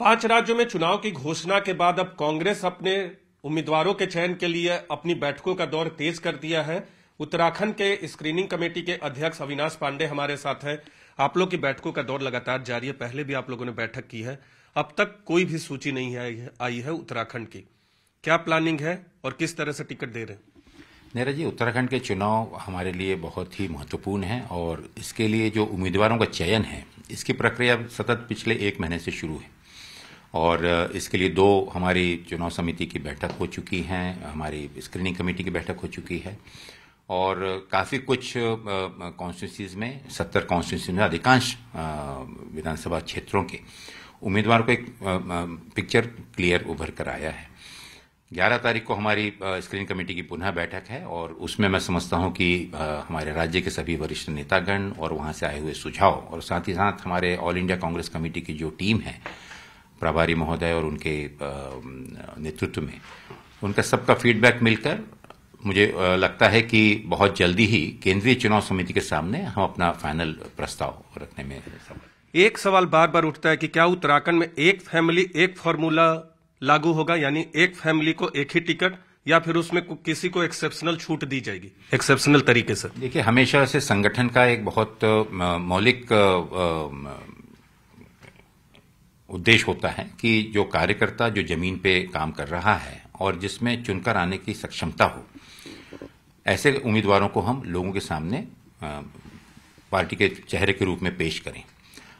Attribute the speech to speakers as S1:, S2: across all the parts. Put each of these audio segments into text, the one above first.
S1: 5 राज्यों में चुनाव की घोषणा के बाद अब कांग्रेस अपने उम्मीदवारों के चयन के लिए अपनी बैठकों का दौर तेज कर दिया है। उत्तराखंड के स्क्रीनिंग कमेटी के अध्यक्ष अविनाश पांडे हमारे साथ हैं। आप लोग की बैठकों का दौर लगातार जारी है, पहले भी आप लोगों ने बैठक की है, अब तक कोई भी सूची नहीं आई है उत्तराखंड की। क्या प्लानिंग है और किस तरह से टिकट दे रहे हैं?
S2: नीरज जी, उत्तराखंड के चुनाव हमारे लिए बहुत ही महत्वपूर्ण है और इसके लिए जो उम्मीदवारों का चयन है, इसकी प्रक्रिया सतत पिछले 1 महीने से शुरू है और इसके लिए 2 हमारी चुनाव समिति की बैठक हो चुकी हैं, हमारी स्क्रीनिंग कमेटी की बैठक हो चुकी है और काफ़ी कुछ कॉन्स्टिट्यूंसीज में 70 कॉन्स्टिट्यूंसी में अधिकांश विधानसभा क्षेत्रों के उम्मीदवारों को एक पिक्चर क्लियर उभर कर आया है। 11 तारीख को हमारी स्क्रीनिंग कमेटी की पुनः बैठक है और उसमें मैं समझता हूं कि हमारे राज्य के सभी वरिष्ठ नेतागण और वहां से आए हुए सुझाव और साथ ही साथ हमारे ऑल इंडिया कांग्रेस कमेटी की जो टीम है, प्रभारी महोदय और उनके नेतृत्व में, उनका सबका फीडबैक मिलकर मुझे लगता है कि बहुत जल्दी ही केंद्रीय चुनाव समिति के सामने हम अपना फाइनल प्रस्ताव रखने में
S1: एक सवाल बार बार उठता है कि क्या उत्तराखंड में एक फैमिली एक फॉर्मूला लागू होगा, यानी एक फैमिली को एक ही टिकट, या फिर उसमें किसी को एक्सेप्शनल छूट दी जाएगी एक्सेप्शनल तरीके से?
S2: देखिए, हमेशा से संगठन का एक बहुत मौलिक उद्देश्य होता है कि जो कार्यकर्ता जो जमीन पे काम कर रहा है और जिसमें चुनकर आने की सक्षमता हो, ऐसे उम्मीदवारों को हम लोगों के सामने पार्टी के चेहरे के रूप में पेश करें।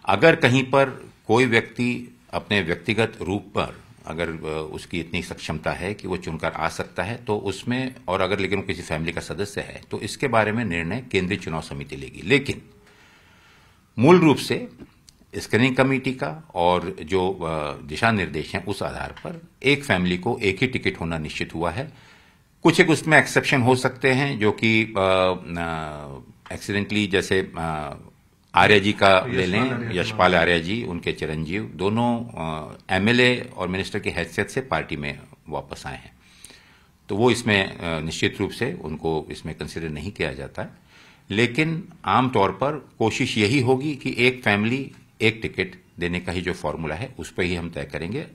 S2: अगर कहीं पर कोई व्यक्ति अपने व्यक्तिगत रूप पर अगर उसकी इतनी सक्षमता है कि वो चुनकर आ सकता है तो उसमें, और अगर लेकिन वो किसी फैमिली का सदस्य है तो इसके बारे में निर्णय केंद्रीय चुनाव समिति लेगी। लेकिन मूल रूप से स्क्रीनिंग कमेटी का और जो दिशा निर्देश हैं उस आधार पर एक फैमिली को एक ही टिकट होना निश्चित हुआ है। कुछ एक उसमें एक्सेप्शन हो सकते हैं जो कि एक्सीडेंटली, जैसे आर्य जी का ले लें, यशपाल आर्य जी, उनके चिरंजीव दोनों एमएलए और मिनिस्टर की हैसियत से पार्टी में वापस आए हैं, तो वो इसमें निश्चित रूप से उनको इसमें कंसिडर नहीं किया जाता है। लेकिन आमतौर पर कोशिश यही होगी कि एक फैमिली एक टिकट देने का ही जो फॉर्मूला है उस पर ही हम तय करेंगे।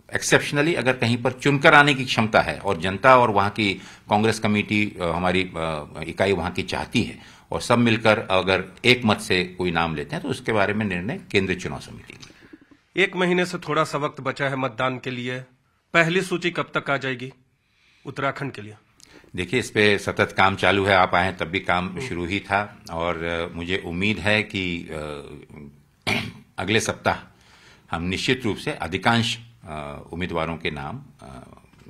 S2: एक्सेप्शनली अगर कहीं पर चुनकर आने की क्षमता है और जनता और वहां की कांग्रेस कमेटी, हमारी इकाई वहां की चाहती है और सब मिलकर अगर एक मत से कोई नाम लेते हैं तो उसके बारे में निर्णय केंद्रीय चुनाव समिति की।
S1: 1 महीने से थोड़ा सा वक्त बचा है मतदान के लिए, पहली सूची कब तक आ जाएगी उत्तराखंड के लिए?
S2: देखिए, इस पे सतत काम चालू है। आप आए तब भी काम शुरू ही था और मुझे उम्मीद है कि अगले सप्ताह हम निश्चित रूप से अधिकांश उम्मीदवारों के नाम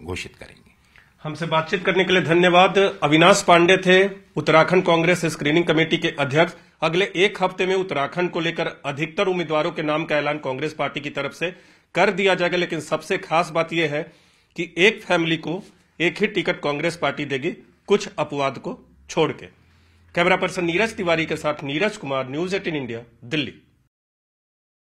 S2: घोषित करेंगे।
S1: हमसे बातचीत करने के लिए धन्यवाद। अविनाश पांडे थे, उत्तराखंड कांग्रेस स्क्रीनिंग कमेटी के अध्यक्ष। अगले 1 हफ्ते में उत्तराखंड को लेकर अधिकतर उम्मीदवारों के नाम का ऐलान कांग्रेस पार्टी की तरफ से कर दिया जाएगा, लेकिन सबसे खास बात यह है कि एक फैमिली को एक ही टिकट कांग्रेस पार्टी देगी, कुछ अपवाद को छोड़ के। कैमरा पर्सन नीरज तिवारी के साथ नीरज कुमार, न्यूज़ 18 इंडिया, दिल्ली।